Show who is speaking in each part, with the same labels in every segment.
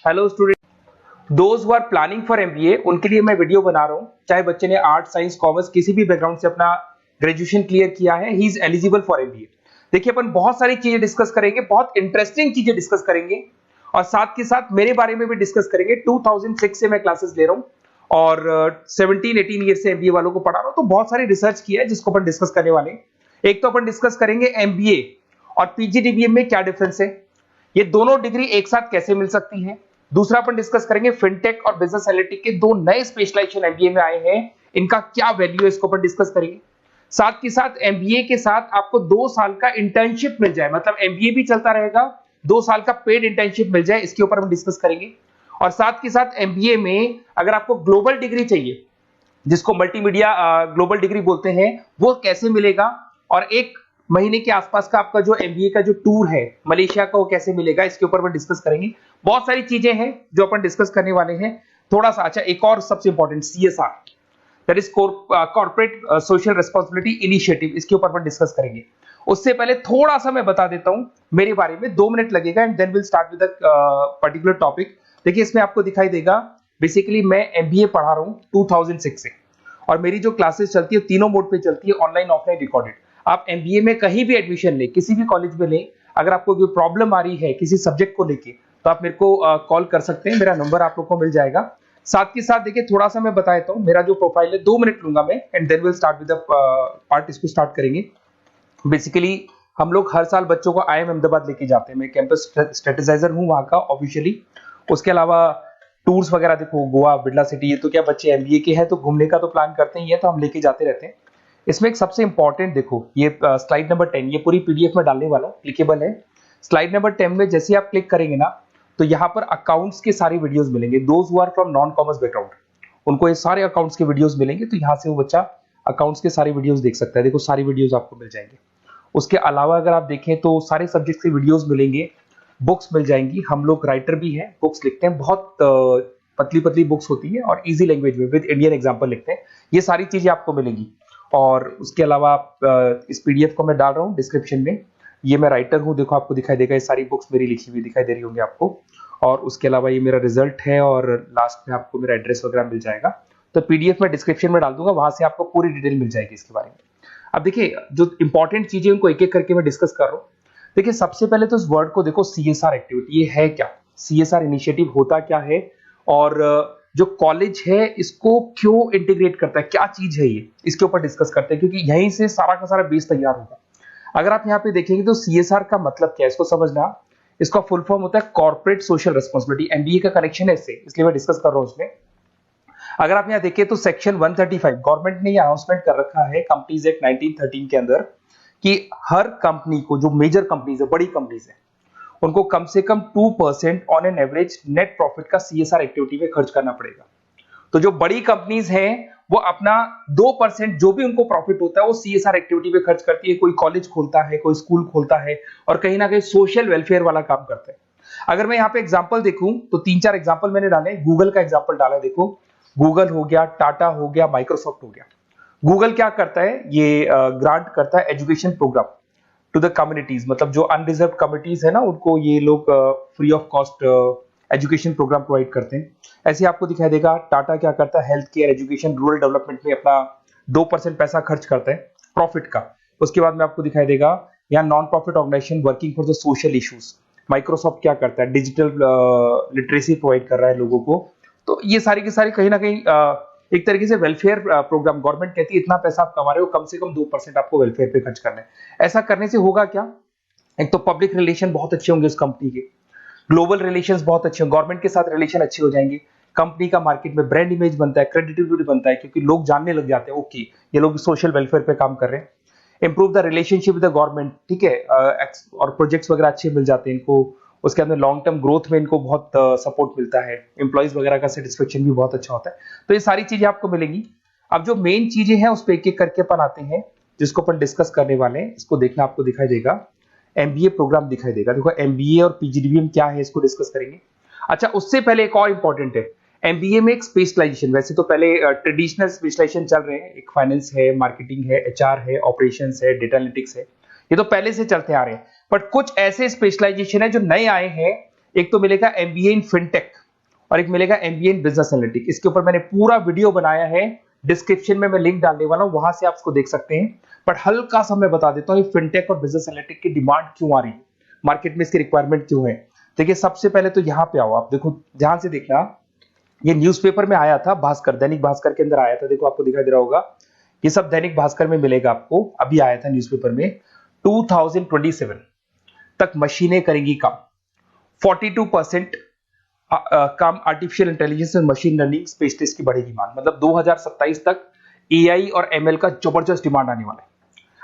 Speaker 1: Hello student, those who are planning for MBA उनके लिए मैं वीडियो बना रहा हूँ। चाहे बच्चे ने आर्ट, साइंस, कॉमर्स किसी भी बैकग्राउंड से अपना ग्रेजुएशन क्लियर किया है, he is eligible for MBA. देखिए, अपन बहुत सारी चीजें डिस्कस करेंगे, बहुत इंटरेस्टिंग चीजें डिस्कस करेंगे और साथ के साथ मेरे बारे में भी डिस्कस करेंगे। 2006 से मैं क्लासेस ले रहा हूँ और 17-18 ईयर से एमबीए वालों को पढ़ा रहा हूँ, तो बहुत सारी रिसर्च की है जिसको अपन डिस्कस करने वाले हैं। एक तो अपन डिस्कस करेंगे एमबीए और पीजीडीबीएम में क्या डिफरेंस है, ये दोनों डिग्री एक साथ कैसे मिल सकती है। दूसरा अपन डिस्कस करेंगे फिनटेक और बिजनेस एनालिटिक के दो नए स्पेशलाइजेशन एमबीए में आए हैं, इनका क्या वैल्यू है, इसको अपन डिस्कस करेंगे। साथ के साथ एमबीए के साथ आपको 2 साल का इंटर्नशिप मिल जाए, मतलब एमबीए भी चलता रहेगा, 2 साल का पेड इंटर्नशिप मिल जाए, इसके ऊपर हम डिस्कस करेंगे। और साथ के साथ एमबीए में अगर आपको ग्लोबल डिग्री चाहिए, जिसको मल्टीमीडिया ग्लोबल डिग्री बोलते हैं, वो कैसे मिलेगा, और 1 महीने के आसपास का आपका जो एमबीए का जो टूर है मलेशिया का, वो कैसे मिलेगा, इसके ऊपर अपन डिस्कस करेंगे। बहुत सारी चीजें हैं जो अपन डिस्कस करने वाले हैं। थोड़ा सा अच्छा, एक और सबसे important CSR, that is corporate social responsibility initiative, इसके ऊपर अपन डिस्कस करेंगे। उससे पहले थोड़ा सा मैं बता देता हूं मेरे बारे में, 2 मिनट लगेगा and then will start with particular topic. देखिए, इसमें आपको दिखाई देगा बेसिकली मैं एमबीए पढ़ा रहा हूं 2006 से, और मेरी जो क्लासेस चलती है तीनों मोड पे चलती है, ऑनलाइन, ऑफलाइन, रिकॉर्डेड। आप एमबीए में कहीं भी एडमिशन लें, किसी भी कॉलेज में लें, अगर आपको कोई प्रॉब्लम आ रही है किसी सब्जेक्ट को लेके, तो आप मेरे को कॉल कर सकते हैं, मेरा नंबर आप लोग को मिल जाएगा। साथ के साथ देखिए, थोड़ा सा मैं बता देता हूँ, मेरा जो प्रोफाइल है 2 मिनट लूंगा मैं and then will start with the part, इसको स्टार्ट करेंगे। बेसिकली हम लोग हर साल बच्चों को आईएम अहमदाबाद लेके जाते हैं, मैं कैंपस स्ट्रेटेजाइजर हूँ वहाँ का ऑफिशियली। उसके अलावा टूर्स वगैरह, देखो गोवा, बिरला सिटी, ये तो क्या बच्चे एमबीए के हैं तो घूमने का तो प्लान करते ही है, तो हम लेके जाते रहते हैं। इसमें एक सबसे इंपॉर्टेंट, देखो ये स्लाइड नंबर 10, ये पूरी पीडीएफ में डालने वाला हूँ, क्लिकेबल है। स्लाइड नंबर 10 में जैसे आप क्लिक करेंगे ना, तो यहाँ पर अकाउंट्स के सारे वीडियोस मिलेंगे। Those who are from non commerce background, उनको ये सारे अकाउंट्स के वीडियोस मिलेंगे, तो यहाँ से वो बच्चा अकाउंट्स के सारे वीडियोस देख सकता है। देखो, सारी वीडियोस आपको मिल जाएंगे। उसके अलावा अगर आप देखें तो सारे सब्जेक्ट के वीडियोस मिलेंगे, बुक्स मिल जाएंगी। हम लोग राइटर भी हैं, बुक्स लिखते हैं, बहुत पतली पतली बुक्स होती है और इजी लैंग्वेज में विद इंडियन एग्जांपल लिखते हैं। ये सारी चीजें आपको मिलेंगी। और उसके अलावा इस पीडीएफ को मैं डाल रहा हूँ डिस्क्रिप्शन में, ये मैं राइटर हूँ, देखो आपको दिखाई देगा, ये सारी बुक्स मेरी लिखी हुई दिखाई दे रही होंगी आपको। और उसके अलावा ये मेरा रिजल्ट है और लास्ट में आपको मेरा एड्रेस वगैरह मिल जाएगा। तो पीडीएफ में डिस्क्रिप्शन में डाल दूंगा, वहां से आपको पूरी डिटेल मिल जाएगी इसके बारे में। अब देखिए, जो इंपॉर्टेंट चीजें उनको एक एक करके मैं डिस्कस कर रहा हूँ। देखिए, सबसे पहले तो इस वर्ड को देखो, सीएसआर एक्टिविटी, ये है क्या, सीएसआर इनिशिएटिव होता क्या है, और जो कॉलेज है इसको क्यों इंटीग्रेट करता है, क्या चीज है ये, इसके ऊपर डिस्कस करते हैं, क्योंकि यहीं से सारा का सारा बेस तैयार होगा। अगर आप यहाँ पे देखेंगे तो सीएसआर का मतलब क्या है, इसको समझना। इसका फुल फॉर्म होता है कॉर्पोरेट सोशल रिस्पांसिबिलिटी, एमबीए का कनेक्शन है इससे, इसलिए मैं डिस्कस कर रहा हूँ इसमें। अगर आप यहाँ देखिए तो सेक्शन 135, गवर्नमेंट ने ये अनाउंसमेंट कर रखा है कंपनीज एक्ट 1913 के अंदर, कि हर कंपनी को, जो मेजर कंपनीज है, बड़ी कंपनीज है, उनको कम से कम 2% on an average net profit का सीएसआर एक्टिविटी में खर्च करना पड़ेगा। तो जो बड़ी कंपनीज हैं वो अपना 2% जो भी उनको प्रॉफिट होता है वो सीएसआर एक्टिविटी पे खर्च करती है। कोई कॉलेज खोलता है, कोई स्कूल खोलता है, और कहीं ना कहीं सोशल वेलफेयर वाला काम करता है। अगर मैं यहाँ पे एग्जांपल देखूं तो 3-4 एग्जांपल मैंने डाले। गूगल का एग्जांपल डाला है, देखो गूगल हो गया, टाटा हो गया, माइक्रोसॉफ्ट हो गया। गूगल क्या करता है, ये ग्रांट करता है education programme to the communities, मतलब जो अनरिजर्व कम्युनिटीज है ना, उनको ये लोग free of cost education programme provide करते हैं। ऐसे आपको दिखाई देगा टाटा क्या करता है, health care, education, rural development में अपना 2% पैसा खर्च करता है प्रॉफिट का। उसके बाद में आपको दिखाई देगा यहाँ non profit organisation working for the social issues. Microsoft क्या करता है, डिजिटल लिटरेसी प्रोवाइड कर रहा है लोगों को। तो ये सारी की सारी कहीं ना कहीं एक तरीके से वेलफेयर प्रोग्राम, गवर्नमेंट कहती है इतना पैसा आप कमा रहे हो, कम से कम 2% आपको वेलफेयर पे खर्च करना है। ऐसा करने से होगा क्या, एक तो पब्लिक रिलेशन बहुत अच्छे होंगे उस कंपनी के, ग्लोबल रिलेशंस बहुत अच्छे होंगे, गवर्नमेंट के साथ रिलेशन अच्छे हो जाएंगे, कंपनी का मार्केट में ब्रांड इमेज बनता है, क्रेडिबिलिटी बनता है, क्योंकि लोग जानने लग जाते हैं ओके ये लोग सोशल वेलफेयर पे काम कर रहे हैं। Improve the relationship with the government, ठीक है, और प्रोजेक्ट्स वगैरह अच्छे मिल जाते हैं इनको। उसके अंदर लॉन्ग टर्म ग्रोथ में इनको बहुत सपोर्ट मिलता है, एम्प्लॉइज वगैरह का सेटिस्फेक्शन भी बहुत अच्छा होता है। तो ये सारी चीजें आपको मिलेंगी। अब जो मेन चीजें हैं उस पर एक एक करके अपन आते हैं, जिसको अपन डिस्कस करने वाले हैं। इसको देखना, आपको दिखाई देगा एमबीए प्रोग्राम दिखाई देगा। देखो एमबीए और पीजीडीबीएम क्या है, इसको डिस्कस करेंगे। अच्छा, उससे पहले एक और इंपॉर्टेंट है, एमबीए में एक स्पेशलाइजेशन, वैसे तो पहले ट्रेडिशनल स्पेशलाइजेशन चल रहे हैं, एक फाइनेंस है, मार्केटिंग है, एचआर है, ऑपरेशंस है, डेटा एनालिटिक्स है, ये तो पहले से चलते आ रहे हैं। बट कुछ ऐसे स्पेशलाइजेशन है जो नए आए हैं, एक तो मिलेगा एमबीए इन फिनटेक और एक मिलेगा एमबीए इन बिजनेस एनालिटिक्स। इसके ऊपर मैंने पूरा वीडियो बनाया है, डिस्क्रिप्शन में मैं लिंक डालने वाला हूं, वहां से आप उसको देख सकते हैं। बट हल्का सा मैं बता देता हूं ये फिनटेक और बिजनेस एनालिटिक्स की डिमांड क्यों आ रही है, मार्केट में इसकी रिक्वायरमेंट क्यों है। देखिए सबसे पहले तो यहाँ पे आओ, आप देखो ध्यान से देखना, ये न्यूज़पेपर में आया था, भास्कर, दैनिक भास्कर के अंदर आया था, देखो आपको दिखाई दे रहा होगा, ये सब दैनिक भास्कर में मिलेगा आपको, अभी आया था न्यूज़पेपर में। 2027 तक मशीनें करेंगी काम, 42% काम आर्टिफिशियल इंटेलिजेंस और मशीन लर्निंग स्पेशलिस्ट की बढ़ेगी मांग, मतलब 2027 तक एआई और एमएल का जबरदस्त डिमांड आने वाला है।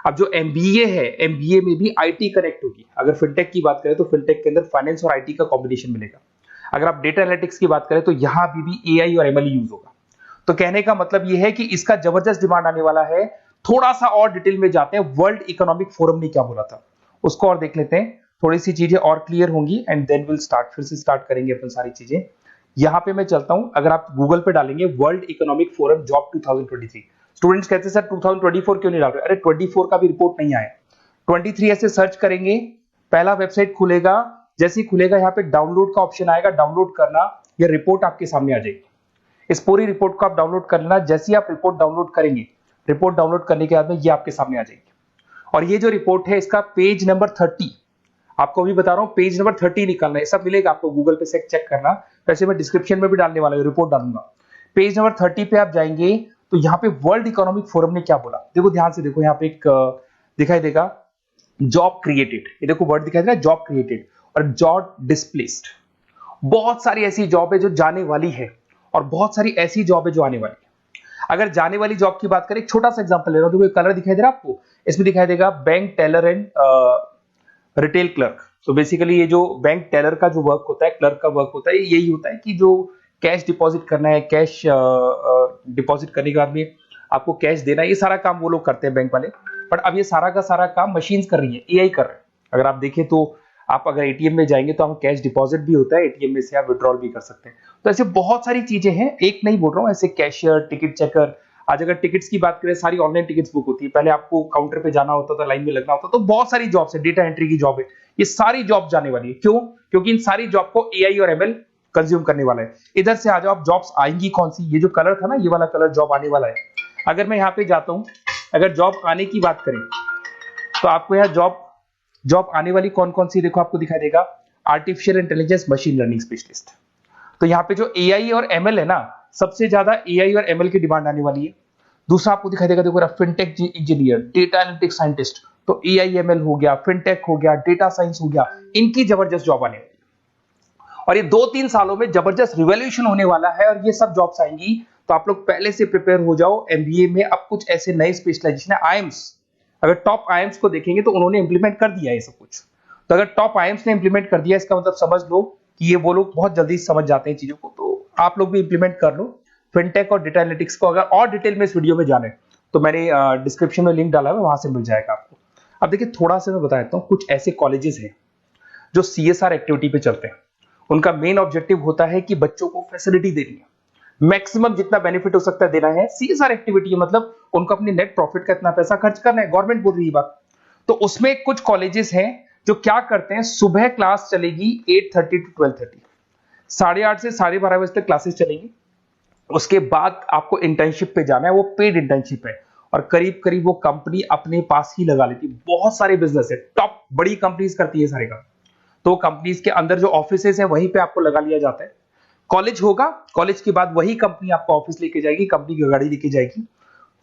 Speaker 1: अब जो एमबीए है, एमबीए में भी आईटी कनेक्ट होगी। अगर फिनटेक की बात करें तो फिनटेक के अंदर फाइनेंस और आईटी का कॉम्बिनेशन मिलेगा। अगर आप डेटा एनालिटिक्स की बात करें तो यहां भी एआई और एमएल यूज होगा। तो कहने का मतलब यह है कि इसका जबरदस्त डिमांड आने वाला है। थोड़ा सा और डिटेल में जाते हैं, वर्ल्ड इकोनॉमिक फोरम ने क्या बोला था उसको और देख लेते हैं, थोड़ी सी चीजें और क्लियर होंगी एंड देन विल स्टार्ट, फिर से स्टार्ट करेंगे अपन सारी चीजें। यहां पे मैं चलता हूं, अगर आप गूगल पे डालेंगे world economic forum job 2023, students कहते हैं सर 2024 क्यों नहीं डाल रहे, अरे 24 का भी रिपोर्ट नहीं आया, 23 ऐसे सर्च करेंगे, पहला वेबसाइट खुलेगा, जैसे ही खुलेगा यहाँ पे डाउनलोड का ऑप्शन आएगा, डाउनलोड करना, ये रिपोर्ट आपके सामने आ जाएगी। इस पूरी रिपोर्ट को आप डाउनलोड कर लेना, जैसे ही आप रिपोर्ट डाउनलोड करेंगे, रिपोर्ट डाउनलोड करने के बाद में ये आपके सामने आ जाएगी। और ये जो रिपोर्ट है इसका पेज नंबर 30, आपको भी बता रहा हूं पेज नंबर 30 निकालना है, सब मिलेगा आपको गूगल पे से चेक करना, वैसे मैं डिस्क्रिप्शन में भी डालने वाला हूं, रिपोर्ट डालूंगा। पेज नंबर 30 पे आप जाएंगे तो यहाँ पे वर्ल्ड इकोनॉमिक फोरम ने क्या बोला, देखो ध्यान से देखो, यहाँ पे एक दिखाई देगा जॉब क्रिएटेड, ये देखो वर्ड दिखाई दे रहा है जॉब क्रिएटेड और जॉब डिस्प्लेस्ड। बहुत सारी ऐसी जॉब है जो जाने वाली है और बहुत सारी ऐसी जॉब है जो आने वाली है। अगर जाने वाली जॉब की बात करें, एक छोटा सा एग्जांपल ले रहा हूं, देखो कलर दिखाई दे रहा है आपको, इसमें दिखाई देगा bank teller and retail clerk. तो बेसिकली ये जो बैंक टेलर का जो वर्क होता है, क्लर्क का वर्क होता है, यही होता है कि जो कैश डिपॉजिट करना है, कैश डिपॉजिट करने के बाद में आपको कैश देना है, ये सारा काम वो लोग करते हैं बैंक वाले। बट अब ये सारा का सारा काम मशीन्स कर रही है, एआई कर रहे हैं। अगर आप देखें तो आप अगर एटीएम में जाएंगे तो आपको कैश डिपॉजिट भी होता है, एटीएम में से आप विड्रॉल भी कर सकते हैं। तो ऐसे बहुत सारी चीजें हैं, एक नहीं बोल रहा हूँ, ऐसे कैशियर, टिकट चेकर, आज अगर टिकट्स की बात करें सारी ऑनलाइन टिकट्स बुक होती है, पहले आपको काउंटर पे जाना होता था, लाइन में लगना होता, तो बहुत सारी जॉब्स है, डेटा एंट्री की जॉब है, ये सारी जॉब जाने वाली है। क्यों? क्योंकि इन सारी जॉब को एआई और एमएल कंज्यूम करने वाला है। इधर से आ जाओ, आप जॉब्स आएंगी कौन सी, ये जो कलर था ना, ये वाला कलर जॉब आने वाला है। अगर मैं यहाँ पे जाता हूं, अगर जॉब आने की बात करें तो आपको यहाँ जॉब आने वाली कौन कौन सी, देखो आपको दिखाई देगा artificial intelligence machine learning specialist. तो यहाँ पे जो एआई और एमएल है ना, सबसे ज्यादा एआई और एमएल की डिमांड आने वाली है। दूसरा आपको दिखाई देगा, देखो fintech engineer, data analytics scientist, तो एआई एमएल हो गया, फिनटेक हो गया, डेटा साइंस हो गया, इनकी जबरदस्त जॉब आने वाली है। और ये 2-3 सालों में जबरदस्त रिवॉल्यूशन होने वाला है और ये सब जॉब्स आएंगी। तो आप लोग पहले से प्रिपेयर हो जाओ। एमबीए में अब कुछ ऐसे नए स्पेशलाइजेशन है, आईएम्स, अगर टॉप आईएम्स को देखेंगे तो उन्होंने इंप्लीमेंट कर दिया है सब कुछ। तो अगर टॉप आईएम्स ने इंप्लीमेंट कर दिया, इसका मतलब समझ लो कि ये वो लोग बहुत जल्दी समझ जाते हैं चीजों को, तो आप लोग भी इंप्लीमेंट कर लो फिनटेक और डेटा एनालिटिक्स को। अगर और डिटेल में इस वीडियो में जाने तो मैंने डिस्क्रिप्शन में लिंक डाला है, वहां से मिल जाएगा आपको। अब देखिए थोड़ा सा मैं बता देता हूँ, कुछ ऐसे कॉलेजेस हैं जो सीएसआर एक्टिविटी पे चलते हैं। उनका मेन ऑब्जेक्टिव होता है कि बच्चों को फैसिलिटी देनी है, मैक्सिमम जितना बेनिफिट हो सकता है देना है। सीएसआर एक्टिविटी मतलब उनको अपने नेट प्रॉफिट का इतना पैसा खर्च करना है, गवर्नमेंट बोल रही है बात। तो उसमें कुछ कॉलेजेस हैं जो क्या करते हैं, सुबह क्लास चलेगी 8:30 to 12:30, 8:30 से 12:30 बजे तक क्लासेस चलेंगी। उसके बाद आपको इंटर्नशिप पे जाना है, वो पेड इंटर्नशिप है और करीब करीब वो कंपनी अपने पास ही लगा लेती है। बहुत सारे बिजनेस है, टॉप बड़ी कंपनीज करती है सारे काम। तो कंपनीज के अंदर जो ऑफिसेज है वहीं पे आपको लगा लिया जाता है। कॉलेज होगा, कॉलेज के बाद वही कंपनी आपको ऑफिस लेके जाएगी, कंपनी की गाड़ी लेके जाएगी।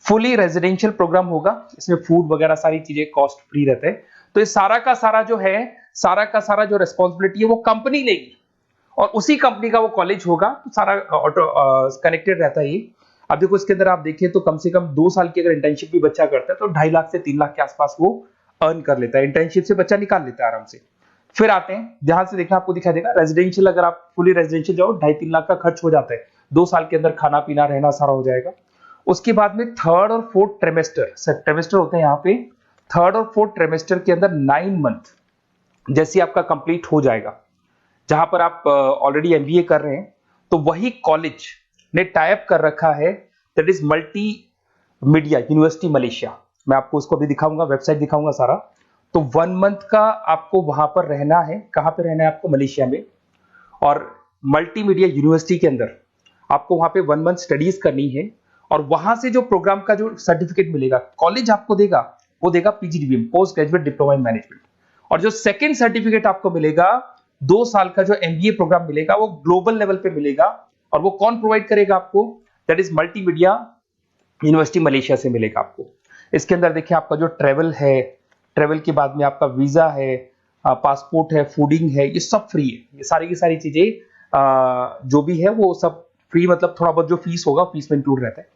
Speaker 1: फुली रेजिडेंशियल प्रोग्राम होगा, इसमें फूड वगैरह सारी चीजें कॉस्ट फ्री रहते हैं। तो ये सारा का सारा जो है, सारा का सारा जो रेस्पॉन्सिबिलिटी है वो कंपनी लेगी और उसी कंपनी का वो कॉलेज होगा। तो सारा ऑटो कनेक्टेड रहता है ये। अब देखो इसके अंदर आप देखें तो कम से कम 2 साल की अगर इंटर्नशिप भी बच्चा करता है तो 2.5 लाख से 3 लाख के आसपास वो अर्न कर लेता है, इंटर्नशिप से बच्चा निकाल लेता है आराम से। फिर आते हैं, ध्यान से देखना, आपको दिखाई देगा रेजिडेंशियल, अगर आप फुली रेजिडेंशियल जाओ 2.5-3 लाख का खर्च हो जाता है, 2 साल के अंदर खाना पीना रहना सारा हो जाएगा। उसके बाद में थर्ड और फोर्थ ट्रेमेस्टर होते हैं यहाँ पे, थर्ड और फोर्थ ट्रेमेस्टर के अंदर 9 मंथ जैसे आपका कंप्लीट हो जाएगा, जहां पर आप ऑलरेडी एमबीए कर रहे हैं, तो वही कॉलेज ने टाई अप कर रखा है, that is multi media university Malaysia. मैं आपको उसको भी दिखाऊंगा, वेबसाइट दिखाऊंगा सारा। तो 1 मंथ का आपको वहां पर रहना है। कहां पे रहना है आपको? मलेशिया में। और मल्टीमीडिया यूनिवर्सिटी के अंदर आपको वहां पे 1 मंथ स्टडीज करनी है और वहां से जो प्रोग्राम का जो सर्टिफिकेट मिलेगा कॉलेज आपको देगा, वो देगा PGDBM, post graduate diploma in management. और जो सेकंड सर्टिफिकेट आपको मिलेगा 2 साल का जो एमबीए प्रोग्राम मिलेगा वो ग्लोबल लेवल पे मिलेगा। और वो कौन प्रोवाइड करेगा आपको? That is multimedia university Malaysia से मिलेगा आपको। इसके अंदर देखिए आपका जो ट्रेवल है, ट्रेवल के बाद में आपका वीजा है, पासपोर्ट है, फूडिंग है, ये सब फ्री है। ये सारी की सारी चीजें जो भी है वो सब फ्री, मतलब थोड़ा बहुत जो फीस होगा फीस में इंक्लूड रहता है।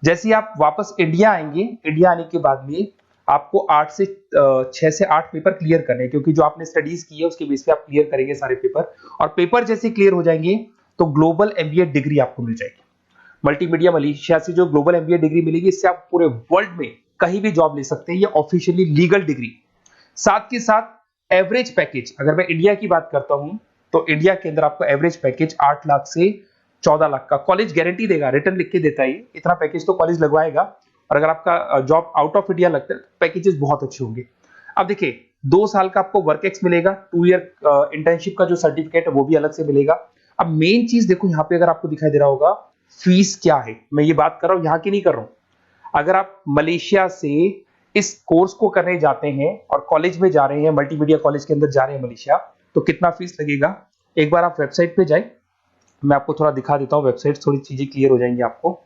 Speaker 1: जैसे ही आप वापस इंडिया आएंगे, इंडिया आने के बाद में आपको 6 से 8 पेपर क्लियर करने हैं, क्योंकि जो आपने स्टडीज की है उसके बेस पे आप क्लियर करेंगे सारे पेपर। और पेपर जैसे क्लियर हो जाएंगे तो ग्लोबल एमबीए डिग्री आपको मिल जाएगी। मल्टीमीडिया मलेशिया से जो ग्लोबल एमबीए डिग्री मिलेगी, इससे आप पूरे वर्ल्ड में कहीं भी जॉब ले सकते हैं। ये ऑफिशियली लीगल डिग्री। साथ के साथ एवरेज पैकेज, अगर मैं इंडिया की बात करता हूं तो इंडिया के अंदर आपको एवरेज पैकेज 8 लाख से 14 लाख का कॉलेज गारंटी देगा, रिटर्न लिख के देता है। इतना पैकेज तो कॉलेज लगवाएगा। और अगर आपका जॉब आउट ऑफ इंडिया लगता है तो पैकेजेस बहुत अच्छे होंगे। अब देखिए 2 साल का आपको वर्क एक्स मिलेगा, 2 ईयर इंटर्नशिप का जो सर्टिफिकेट है वो भी अलग से मिलेगा। अब मेन चीज देखो यहाँ पे, अगर आपको दिखाई दे रहा होगा फीस क्या है, मैं ये बात कर रहा हूं यहाँ की नहीं कर रहा हूं। अगर आप मलेशिया से इस कोर्स को करने जाते हैं और कॉलेज में जा रहे हैं, मल्टीमीडिया कॉलेज के अंदर जा रहे हैं मलेशिया, तो कितना फीस लगेगा? एक बार आप वेबसाइट पे जाए, मैं आपको थोड़ा दिखा देता हूँ वेबसाइट, थोड़ी चीजें क्लियर हो जाएंगी आपको।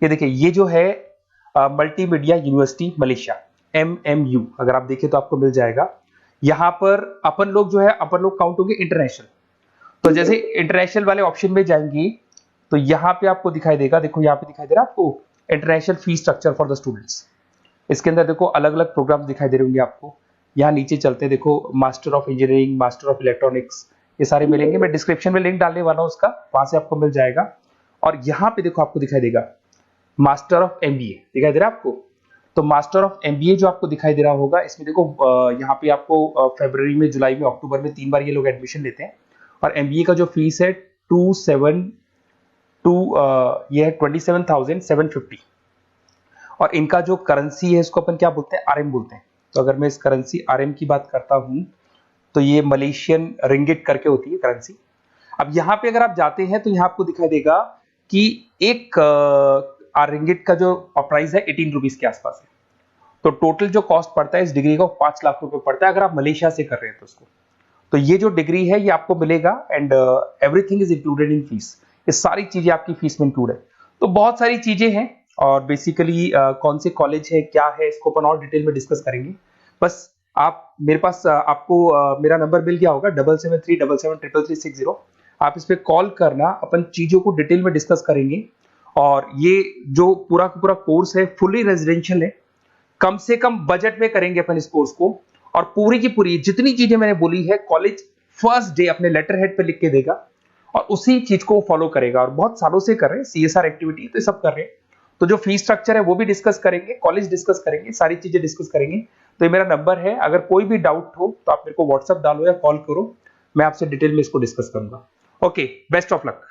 Speaker 1: ये देखिए, ये जो है मल्टीमीडिया यूनिवर्सिटी मलेशिया, MMU, अगर आप देखें तो आपको मिल जाएगा। यहाँ पर अपन लोग जो है, अपन लोग काउंट होंगे इंटरनेशनल। तो जैसे इंटरनेशनल वाले ऑप्शन में जाएंगे तो यहाँ पे आपको दिखाई देगा, देखो यहाँ पे दिखाई दे रहा है आपको international fee structure for the students. इसके अंदर देखो अलग अलग प्रोग्राम दिखाई दे रहे होंगे आपको। यहाँ नीचे चलते हैं, देखो master of engineering, master of electronics, ये सारे मिलेंगे। मैं डिस्क्रिप्शन में लिंक डालने वाला हूँ उसका, वहां से आपको मिल जाएगा। और यहाँ पे देखो आपको दिखाई देगा मास्टर ऑफ एमबीए, दिखाई दे रहा है आपको। तो मास्टर ऑफ एमबीए जो आपको दिखाई दे रहा होगा, इसमें देखो यहाँ पे आपको फरवरी में, जुलाई में, अक्टूबर में 3 बार ये लोग एडमिशन लेते हैं। और एमबीए का जो फीस है 27,750। और इनका जो करेंसी है इसको अपन क्या बोलते हैं? आरएम बोलते हैं। तो अगर मैं इस करेंसी आरएम की बात करता हूं तो ये मलेशियन रिंगिट करके होती है करेंसी। अब यहाँ पे अगर आप जाते हैं तो यहाँ आपको दिखाई देगा कि एक रिंगिट का जो प्राइस है 18 रुपीज के आसपास है। तो टोटल जो कॉस्ट पड़ता है इस डिग्री का 5 लाख रुपए पड़ता है, अगर आप मलेशिया से कर रहे हैं तो उसको। तो ये जो डिग्री है ये आपको मिलेगा and everything is included in fees. ये सारी चीजें आपकी फीस में इंक्लूड है। तो बहुत सारी चीजें हैं और बेसिकली कौन से कॉलेज है, क्या है, इसको अपन और डिटेल में डिस्कस करेंगे। बस आप मेरे पास आपको मेरा नंबर मिल गया होगा 7737773360। आप इस पे कॉल करना, अपन चीजों को डिटेल में डिस्कस करेंगे। और ये जो पूरा का पूरा कोर्स है फुली रेजिडेंशियल है, कम से कम बजट में करेंगे अपन इस कोर्स को। और पूरी की पूरी जितनी चीजें मैंने बोली है कॉलेज फर्स्ट डे अपने लेटर हेड पे लिख के देगा और उसी चीज को फॉलो करेगा। और बहुत सालों से कर रहे हैं CSR एक्टिविटी, तो सब कर रहे हैं। तो जो फीस स्ट्रक्चर है वो भी डिस्कस करेंगे, कॉलेज डिस्कस करेंगे, सारी चीजें डिस्कस करेंगे। तो ये मेरा नंबर है, अगर कोई भी डाउट हो तो आप मेरे को व्हाट्सएप डालो या कॉल करो, मैं आपसे डिटेल में इसको डिस्कस करूंगा। Okay, best of luck.